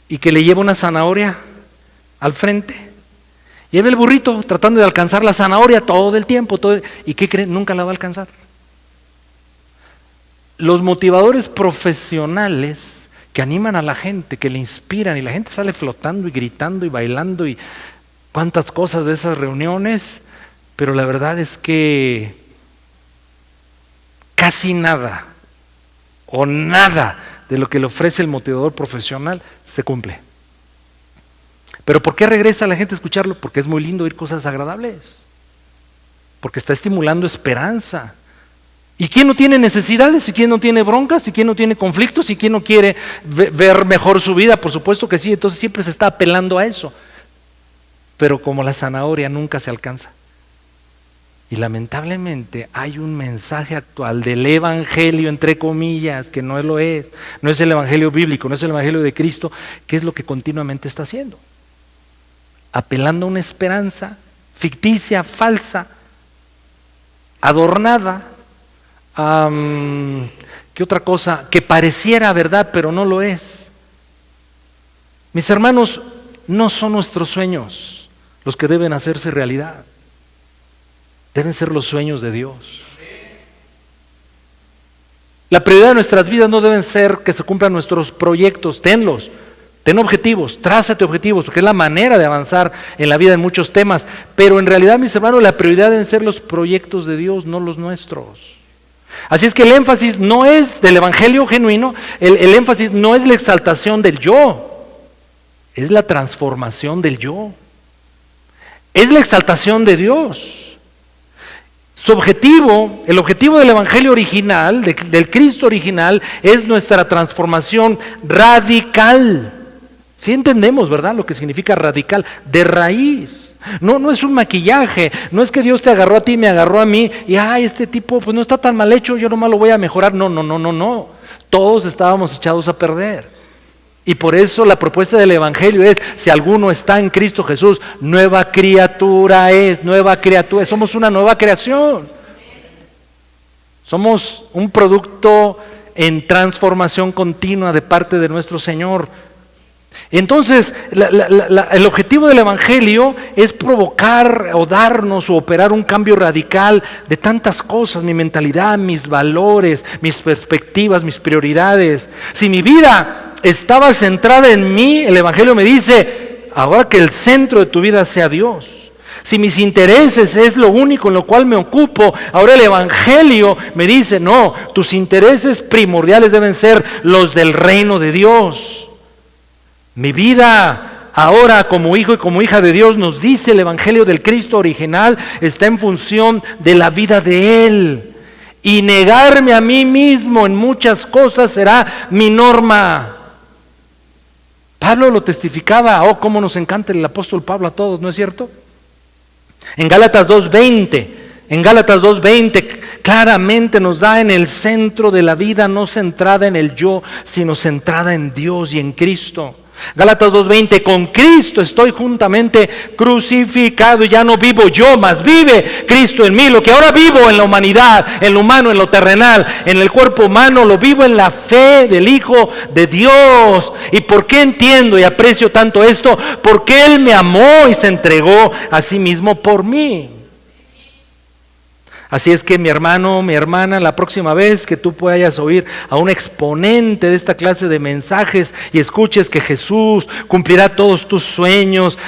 y que le lleva una zanahoria al frente? Y ve el burrito tratando de alcanzar la zanahoria todo el tiempo, ¿y qué creen? Nunca la va a alcanzar. Los motivadores profesionales que animan a la gente, que le inspiran, y la gente sale flotando y gritando y bailando y cuántas cosas de esas reuniones, pero la verdad es que casi nada o nada de lo que le ofrece el motivador profesional se cumple. ¿Pero por qué regresa la gente a escucharlo? Porque es muy lindo oír cosas agradables, porque está estimulando esperanza. ¿Y quién no tiene necesidades? ¿Y quién no tiene broncas? ¿Y quién no tiene conflictos? ¿Y quién no quiere ver mejor su vida? Por supuesto que sí, entonces siempre se está apelando a eso. Pero como la zanahoria nunca se alcanza. Y lamentablemente hay un mensaje actual del Evangelio, entre comillas, que no lo es. No es el Evangelio bíblico, no es el Evangelio de Cristo, que es lo que continuamente está haciendo. Apelando a una esperanza ficticia, falsa, adornada. ¿Qué otra cosa? Que pareciera verdad, pero no lo es. Mis hermanos, no son nuestros sueños los que deben hacerse realidad. Deben ser los sueños de Dios. La prioridad de nuestras vidas no deben ser que se cumplan nuestros proyectos, tenlos. Ten objetivos, trázate objetivos, porque es la manera de avanzar en la vida en muchos temas. Pero en realidad, mis hermanos, la prioridad deben ser los proyectos de Dios, no los nuestros. Así es que el énfasis no es del Evangelio genuino, el énfasis no es la exaltación del yo, es la transformación del yo. Es la exaltación de Dios. Su objetivo, el objetivo del Evangelio original, del Cristo original, es nuestra transformación radical. Sí entendemos, ¿verdad?, lo que significa radical, de raíz. No es un maquillaje, no es que Dios te agarró a ti, me agarró a mí, y este tipo pues no está tan mal hecho, yo nomás lo voy a mejorar. No. Todos estábamos echados a perder. Y por eso la propuesta del Evangelio es, si alguno está en Cristo Jesús, nueva criatura es, somos una nueva creación. Somos un producto en transformación continua de parte de nuestro Señor. Entonces, el objetivo del Evangelio es provocar o darnos o operar un cambio radical de tantas cosas, mi mentalidad, mis valores, mis perspectivas, mis prioridades. Si mi vida estaba centrada en mí, el Evangelio me dice, ahora que el centro de tu vida sea Dios. Si mis intereses es lo único en lo cual me ocupo, ahora el Evangelio me dice, no, tus intereses primordiales deben ser los del reino de Dios. Mi vida ahora como hijo y como hija de Dios, nos dice el Evangelio del Cristo original, está en función de la vida de Él. Y negarme a mí mismo en muchas cosas será mi norma. Pablo lo testificaba, cómo nos encanta el apóstol Pablo a todos, ¿no es cierto? En Gálatas 2:20 claramente nos da en el centro de la vida, no centrada en el yo, sino centrada en Dios y en Cristo. Gálatas 2:20, con Cristo estoy juntamente crucificado y ya no vivo yo, mas vive Cristo en mí. Lo que ahora vivo en la humanidad, en lo humano, en lo terrenal, en el cuerpo humano, lo vivo en la fe del Hijo de Dios. ¿Y por qué entiendo y aprecio tanto esto? Porque Él me amó y se entregó a sí mismo por mí. Así es que mi hermano, mi hermana, la próxima vez que tú puedas oír a un exponente de esta clase de mensajes y escuches que Jesús cumplirá todos tus sueños,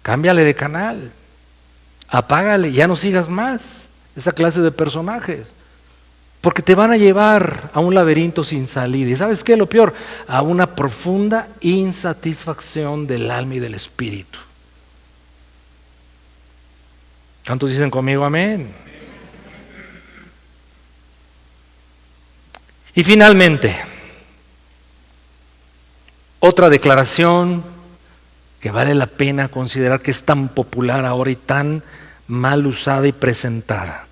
cámbiale de canal, apágale, ya no sigas más esa clase de personajes, porque te van a llevar a un laberinto sin salida. ¿Y sabes qué es lo peor? A una profunda insatisfacción del alma y del espíritu. ¿Cuántos dicen conmigo amén? Y finalmente, otra declaración que vale la pena considerar que es tan popular ahora y tan mal usada y presentada.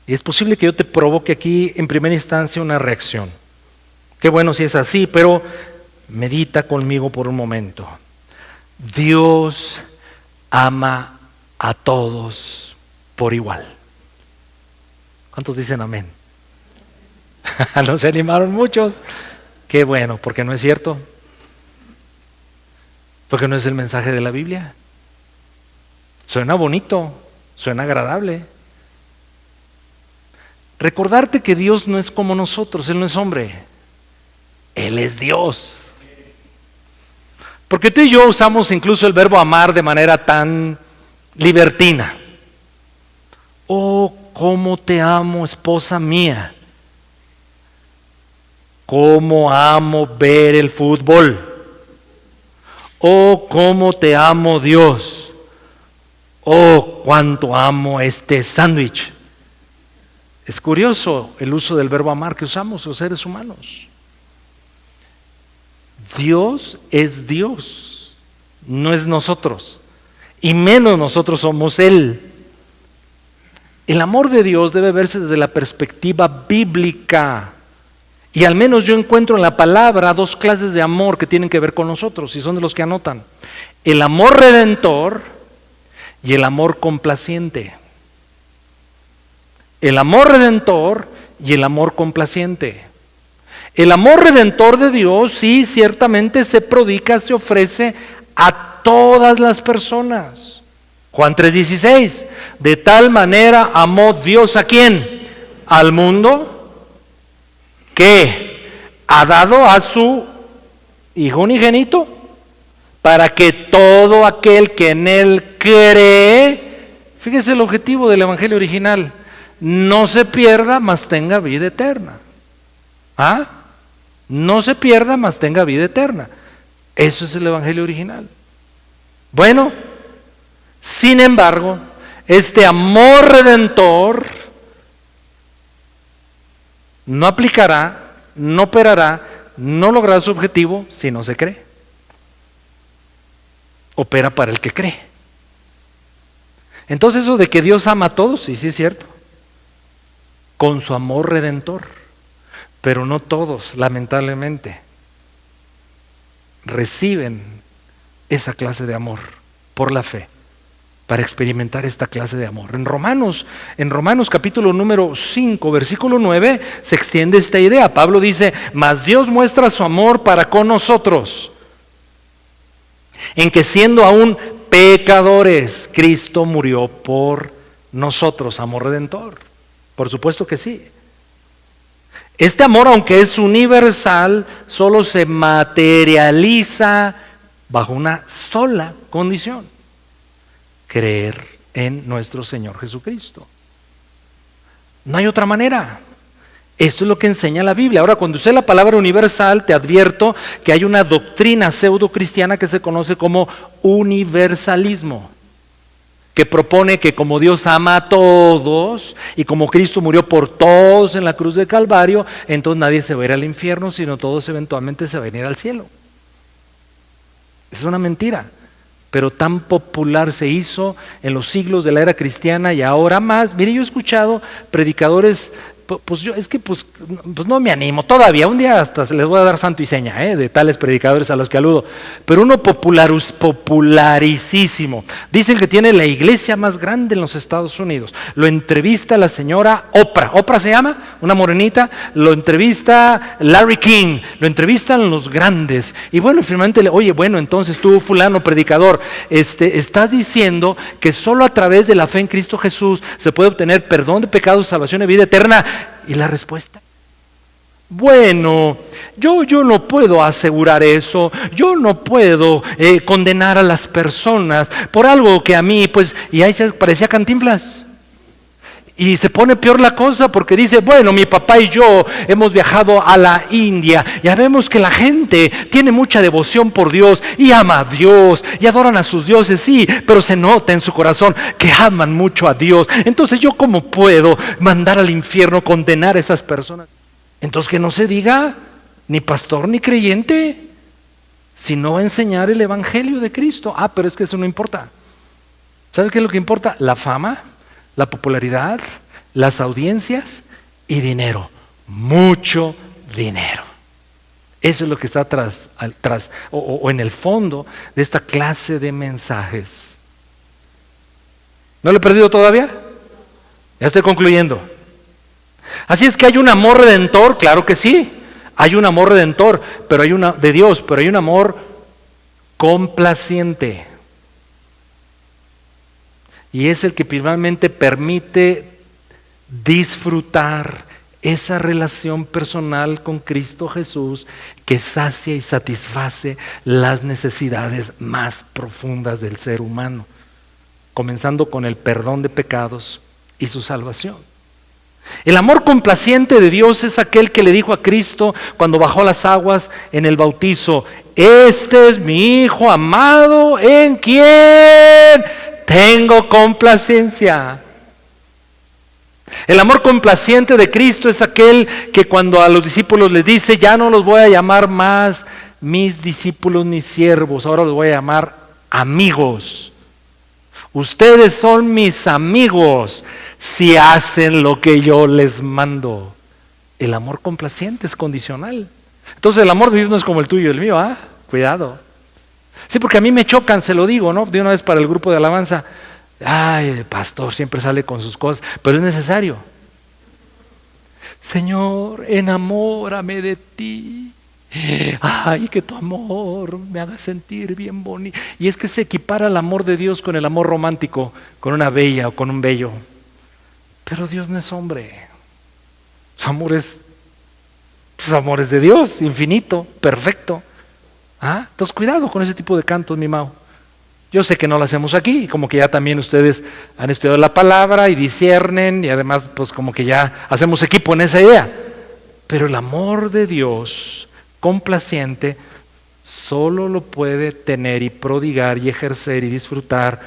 Y es posible que yo te provoque aquí en primera instancia una reacción. Qué bueno si es así, pero medita conmigo por un momento. Dios ama a todos por igual. ¿Cuántos dicen amén? No se animaron muchos. Qué bueno, porque no es cierto. Porque no es el mensaje de la Biblia. Suena bonito, suena agradable. Recordarte que Dios no es como nosotros, Él no es hombre, Él es Dios. Porque tú y yo usamos incluso el verbo amar de manera tan libertina. Oh, cómo te amo, esposa mía. Cómo amo ver el fútbol. Oh, cómo te amo, Dios. Oh, cuánto amo este sándwich. Es curioso el uso del verbo amar que usamos los seres humanos. Dios es Dios, no es nosotros. Y menos nosotros somos Él. El amor de Dios debe verse desde la perspectiva bíblica. Y al menos yo encuentro en la palabra dos clases de amor que tienen que ver con nosotros, y son de los que anotan. El amor redentor y el amor complaciente. El amor redentor y el amor complaciente. El amor redentor de Dios, sí, ciertamente se prodica, se ofrece a todas las personas. Juan 3:16, de tal manera amó Dios ¿a quién? Al mundo, que ha dado a su Hijo unigénito, para que todo aquel que en Él cree, fíjese el objetivo del Evangelio original, no se pierda, mas tenga vida eterna. No se pierda, mas tenga vida eterna. Eso es el Evangelio original. Bueno, sin embargo, este amor redentor no aplicará, no operará, no logrará su objetivo si no se cree. Opera para el que cree. Entonces eso de que Dios ama a todos, sí es cierto, con su amor redentor, pero no todos, lamentablemente, reciben esa clase de amor por la fe, para experimentar esta clase de amor. En Romanos capítulo número 5, versículo 9, se extiende esta idea. Pablo dice, mas Dios muestra su amor para con nosotros, en que siendo aún pecadores, Cristo murió por nosotros. Amor redentor, por supuesto que sí. Este amor, aunque es universal, solo se materializa bajo una sola condición: creer en nuestro Señor Jesucristo. No hay otra manera. Esto es lo que enseña la Biblia. Ahora, cuando usé la palabra universal, te advierto que hay una doctrina pseudo-cristiana que se conoce como universalismo, que propone que como Dios ama a todos y como Cristo murió por todos en la cruz del Calvario, entonces nadie se va a ir al infierno, sino todos eventualmente se van a ir al cielo. Es una mentira, pero tan popular se hizo en los siglos de la era cristiana y ahora más. Mire, yo he escuchado predicadores Pues yo, es que pues no me animo todavía. Un día hasta les voy a dar santo y seña de tales predicadores a los que aludo. Pero uno popularísimo. Dicen que tiene la iglesia más grande en los Estados Unidos. Lo entrevista la señora Oprah. Oprah se llama, una morenita. Lo entrevista Larry King. Lo entrevistan los grandes. Y bueno, finalmente, oye, bueno, entonces tú, fulano predicador, estás diciendo que solo a través de la fe en Cristo Jesús se puede obtener perdón de pecados, salvación y vida eterna. ¿Y la respuesta? Bueno, yo no puedo asegurar eso, yo no puedo condenar a las personas por algo que a mí, pues, y ahí se parecía Cantinflas. Y se pone peor la cosa porque dice, bueno, mi papá y yo hemos viajado a la India. Ya vemos que la gente tiene mucha devoción por Dios y ama a Dios y adoran a sus dioses, sí, pero se nota en su corazón que aman mucho a Dios. Entonces yo ¿cómo puedo mandar al infierno, condenar a esas personas? Entonces que no se diga ni pastor ni creyente, sino enseñar el evangelio de Cristo. Pero es que eso no importa. ¿Sabe qué es lo que importa? La fama, la popularidad, las audiencias y dinero, mucho dinero. Eso es lo que está tras o en el fondo de esta clase de mensajes. ¿No lo he perdido todavía? Ya estoy concluyendo. Así es que hay un amor redentor, claro que sí, hay un amor redentor, pero hay de Dios, pero hay un amor complaciente. Y es el que finalmente permite disfrutar esa relación personal con Cristo Jesús que sacia y satisface las necesidades más profundas del ser humano, comenzando con el perdón de pecados y su salvación. El amor complaciente de Dios es aquel que le dijo a Cristo cuando bajó las aguas en el bautizo: este es mi Hijo amado en quien tengo complacencia. El amor complaciente de Cristo es aquel que cuando a los discípulos les dice: ya no los voy a llamar más mis discípulos ni siervos, ahora los voy a llamar amigos. Ustedes son mis amigos si hacen lo que yo les mando. El amor complaciente es condicional. Entonces el amor de Dios no es como el tuyo y el mío, cuidado. Sí, porque a mí me chocan, se lo digo, ¿no? De una vez para el grupo de alabanza. El pastor siempre sale con sus cosas, pero es necesario. Señor, enamórame de ti. Que tu amor me haga sentir bien bonito. Y es que se equipara el amor de Dios con el amor romántico, con una bella o con un bello. Pero Dios no es hombre. Su amor es de Dios, infinito, perfecto. Entonces cuidado con ese tipo de cantos, mi Mau. Yo sé que no lo hacemos aquí, como que ya también ustedes han estudiado la palabra y disciernen, y además pues como que ya hacemos equipo en esa idea. Pero el amor de Dios complaciente solo lo puede tener y prodigar y ejercer y disfrutar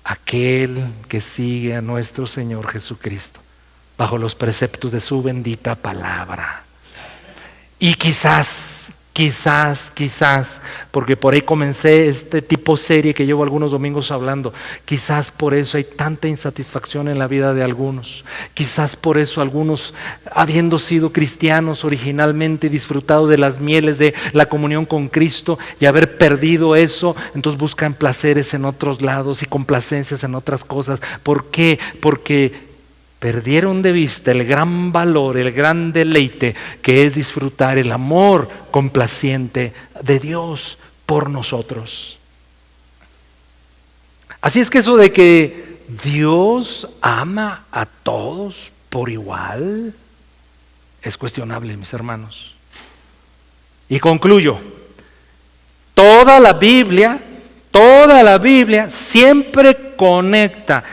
aquel que sigue a nuestro Señor Jesucristo bajo los preceptos de su bendita palabra. Y quizás, porque por ahí comencé este tipo serie que llevo algunos domingos hablando, quizás por eso hay tanta insatisfacción en la vida de algunos, quizás por eso algunos, habiendo sido cristianos originalmente, disfrutado de las mieles de la comunión con Cristo y haber perdido eso, entonces buscan placeres en otros lados y complacencias en otras cosas. ¿Por qué? Porque perdieron de vista el gran valor, el gran deleite que es disfrutar el amor complaciente de Dios por nosotros. Así es que eso de que Dios ama a todos por igual es cuestionable, mis hermanos. Y concluyo, toda la Biblia siempre conecta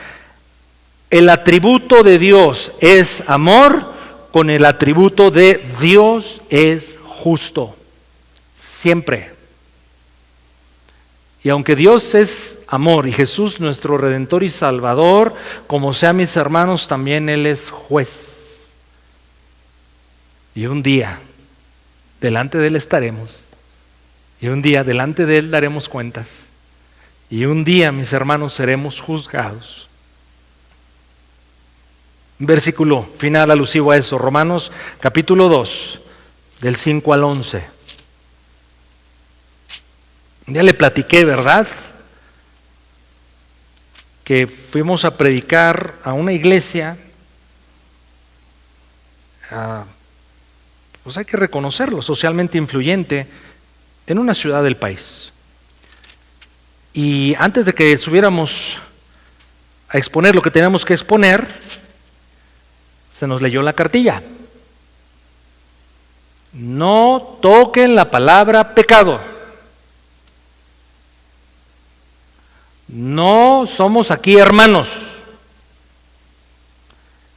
el atributo de Dios es amor con el atributo de Dios es justo. Siempre. Y aunque Dios es amor y Jesús nuestro Redentor y Salvador, como sea, mis hermanos, también Él es juez. Y un día delante de Él estaremos. Y un día delante de Él daremos cuentas. Y un día, mis hermanos, seremos juzgados. versículo final alusivo a eso, Romanos capítulo 2, del 5 al 11. Ya le platiqué, ¿verdad?, que fuimos a predicar a una iglesia, pues hay que reconocerlo, socialmente influyente en una ciudad del país. Y antes de que subiéramos a exponer lo que teníamos que exponer, se nos leyó la cartilla. No toquen la palabra pecado. No somos aquí hermanos.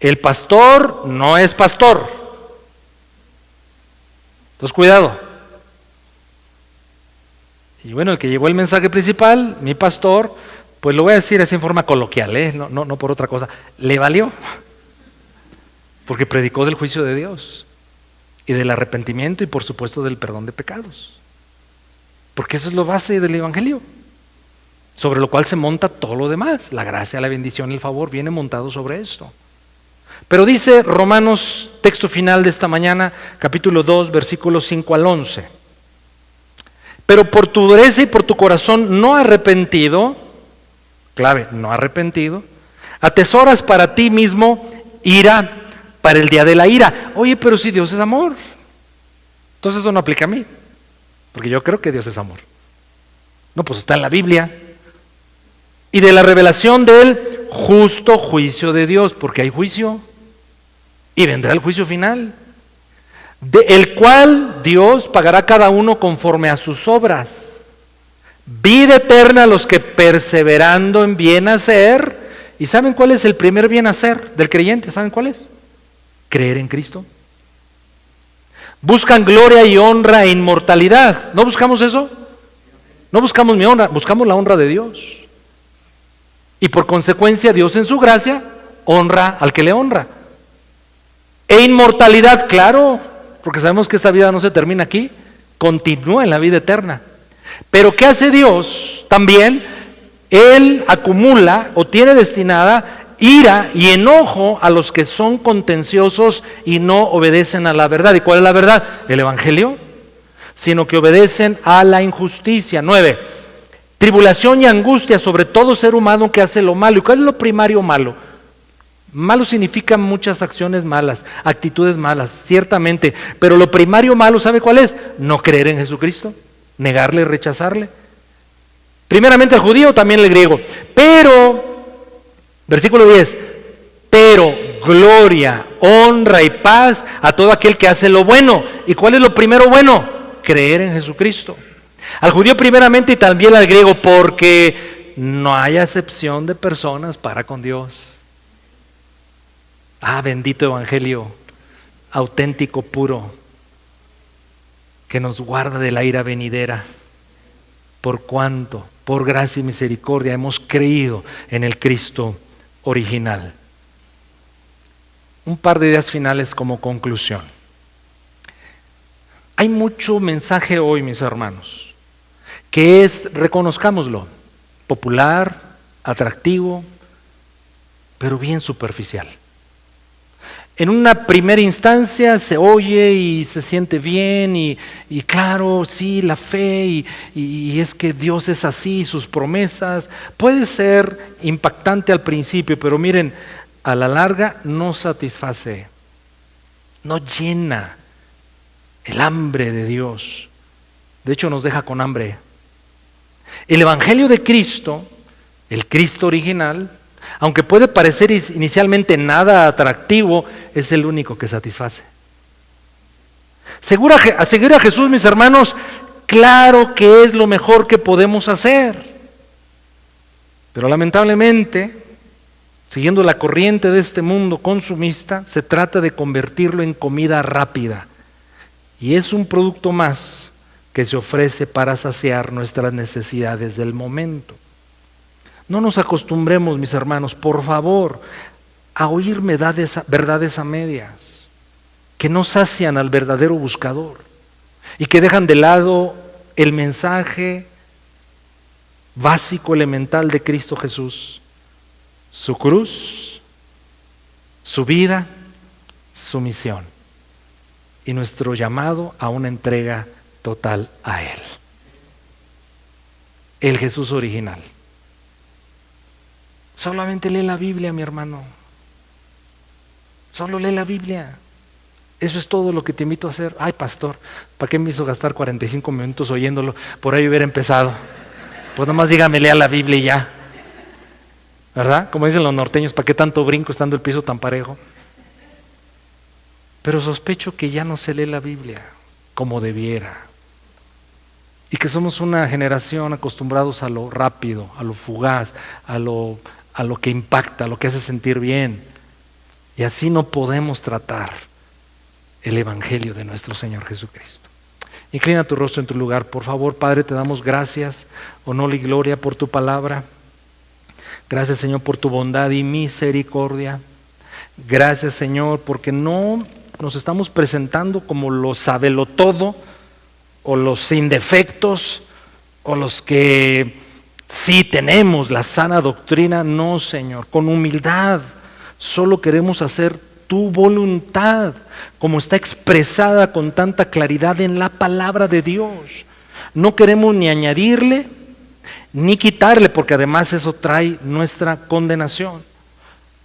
El pastor no es pastor. Entonces, cuidado. Y bueno, el que llevó el mensaje principal, mi pastor, pues lo voy a decir así en forma coloquial, no por otra cosa, le valió. Porque predicó del juicio de Dios y del arrepentimiento y por supuesto del perdón de pecados. Porque eso es lo base del evangelio, sobre lo cual se monta todo lo demás. La gracia, la bendición, el favor viene montado sobre esto. Pero dice Romanos, texto final de esta mañana, capítulo 2, versículos 5 al 11. Pero por tu dureza y por tu corazón no arrepentido, clave, no arrepentido, atesoras para ti mismo ira para el día de la ira. Oye, pero si Dios es amor, entonces eso no aplica a mí, porque yo creo que Dios es amor. No, pues está en la Biblia. Y de la revelación del justo juicio de Dios, porque hay juicio y vendrá el juicio final, el cual Dios pagará a cada uno conforme a sus obras. Vida eterna a los que perseverando en bien hacer. ¿Y saben cuál es el primer bien hacer del creyente? ¿Saben cuál es? Creer en Cristo. Buscan gloria y honra e inmortalidad. ¿No buscamos eso? No buscamos mi honra, buscamos la honra de Dios. Y por consecuencia Dios en su gracia honra al que le honra. E inmortalidad, claro, porque sabemos que esta vida no se termina aquí, continúa en la vida eterna. Pero ¿qué hace Dios? También Él acumula o tiene destinada ira y enojo a los que son contenciosos y no obedecen a la verdad. ¿Y cuál es la verdad? El evangelio. Sino que obedecen a la injusticia. 9. Tribulación y angustia sobre todo ser humano que hace lo malo. ¿Y cuál es lo primario malo? Malo significa muchas acciones malas, actitudes malas, ciertamente. Pero lo primario malo, ¿sabe cuál es? No creer en Jesucristo, negarle, rechazarle. Primeramente al judío, también al griego. Pero versículo 10, pero gloria, honra y paz a todo aquel que hace lo bueno. ¿Y cuál es lo primero bueno? Creer en Jesucristo. Al judío primeramente y también al griego, porque no hay acepción de personas para con Dios. Bendito evangelio, auténtico, puro, que nos guarda de la ira venidera. Por cuanto, por gracia y misericordia, hemos creído en el Cristo original. Un par de ideas finales como conclusión. Hay mucho mensaje hoy, mis hermanos, que es, reconozcámoslo, popular, atractivo, pero bien superficial. En una primera instancia se oye y se siente bien y claro, sí, la fe y es que Dios es así, sus promesas, puede ser impactante al principio, pero miren, a la larga no satisface, no llena el hambre de Dios. De hecho, nos deja con hambre. El Evangelio de Cristo, el Cristo original, aunque puede parecer inicialmente nada atractivo, es el único que satisface. A seguir a Jesús, mis hermanos, claro que es lo mejor que podemos hacer. Pero lamentablemente, siguiendo la corriente de este mundo consumista, se trata de convertirlo en comida rápida. Y es un producto más que se ofrece para saciar nuestras necesidades del momento. No nos acostumbremos, mis hermanos, por favor, a oír verdades a medias, que no sacian al verdadero buscador y que dejan de lado el mensaje básico, elemental de Cristo Jesús, su cruz su vida, su misión y nuestro llamado a una entrega total a Él. El Jesús original. Solamente lee la Biblia, mi hermano. Solo lee la Biblia. Eso es todo lo que te invito a hacer. Ay, pastor, ¿para qué me hizo gastar 45 minutos oyéndolo? Por ahí hubiera empezado. Pues nomás dígame, lea la Biblia y ya. ¿Verdad? Como dicen los norteños, ¿para qué tanto brinco estando el piso tan parejo? Pero sospecho que ya no se lee la Biblia como debiera. Y que somos una generación acostumbrados a lo rápido, a lo fugaz, a lo que impacta, a lo que hace sentir bien. Y así no podemos tratar el Evangelio de nuestro Señor Jesucristo. Inclina tu rostro en tu lugar, por favor. Padre, te damos gracias, honor y gloria por tu palabra. Gracias, Señor, por tu bondad y misericordia. Gracias, Señor, porque no nos estamos presentando como los sabelotodo o los sin defectos o los que sí tenemos la sana doctrina. No, Señor, con humildad solo queremos hacer tu voluntad, como está expresada con tanta claridad en la palabra de Dios. No queremos ni añadirle ni quitarle, porque además eso trae nuestra condenación.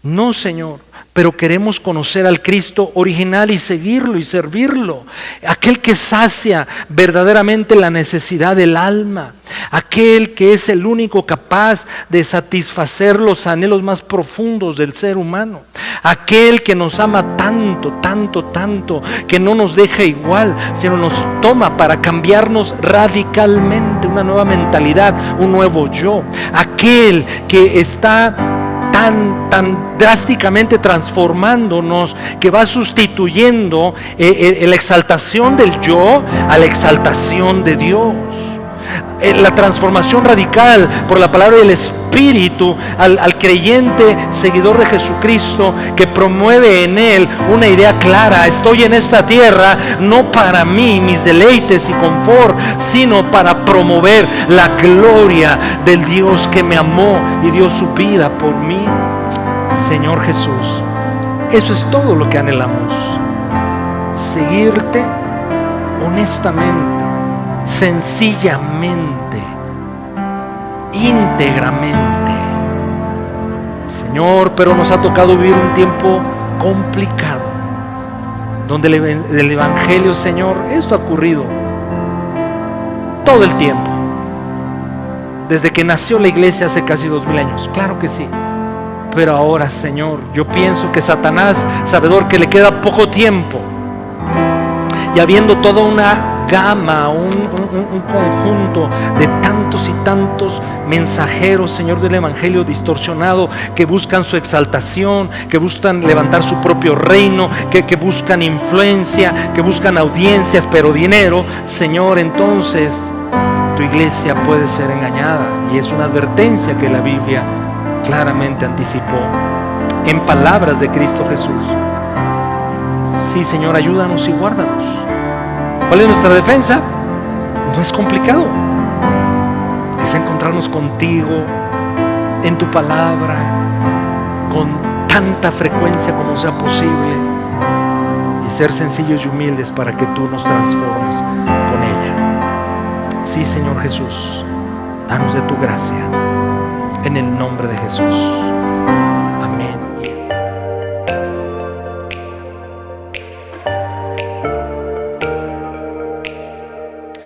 No, Señor, pero queremos conocer al Cristo original y seguirlo y servirlo, aquel que sacia verdaderamente la necesidad del alma, aquel que es el único capaz de satisfacer los anhelos más profundos del ser humano, aquel que nos ama tanto, tanto, tanto, que no nos deja igual, sino nos toma para cambiarnos radicalmente, una nueva mentalidad, un nuevo yo, aquel que está tan drásticamente transformándonos, que va sustituyendo la exaltación del yo a la exaltación de Dios. La transformación radical por la palabra del Espíritu al creyente seguidor de Jesucristo, que promueve en él una idea clara: estoy en esta tierra no para mí, mis deleites y confort, sino para promover la gloria del Dios que me amó y dio su vida por mí. Señor Jesús, eso es todo lo que anhelamos: seguirte honestamente, sencillamente, íntegramente. Señor, pero nos ha tocado vivir un tiempo complicado, donde el Evangelio, Señor, esto ha ocurrido todo el tiempo, desde que nació la iglesia hace casi 2000 años, claro que sí. Pero ahora, Señor, yo pienso que Satanás, sabedor que le queda poco tiempo, y habiendo toda una gama, un conjunto de tantos y tantos mensajeros, Señor, del Evangelio distorsionado, que buscan su exaltación, que buscan levantar su propio reino, que buscan influencia, que buscan audiencias, pero dinero, Señor, entonces tu iglesia puede ser engañada. Y es una advertencia que la Biblia claramente anticipó en palabras de Cristo Jesús. Sí, Señor, ayúdanos y guárdanos. ¿Cuál es nuestra defensa? No es complicado. Es encontrarnos contigo en tu palabra con tanta frecuencia como sea posible, y ser sencillos y humildes para que tú nos transformes con ella. Sí, Señor Jesús, danos de tu gracia, en el nombre de Jesús. Amén.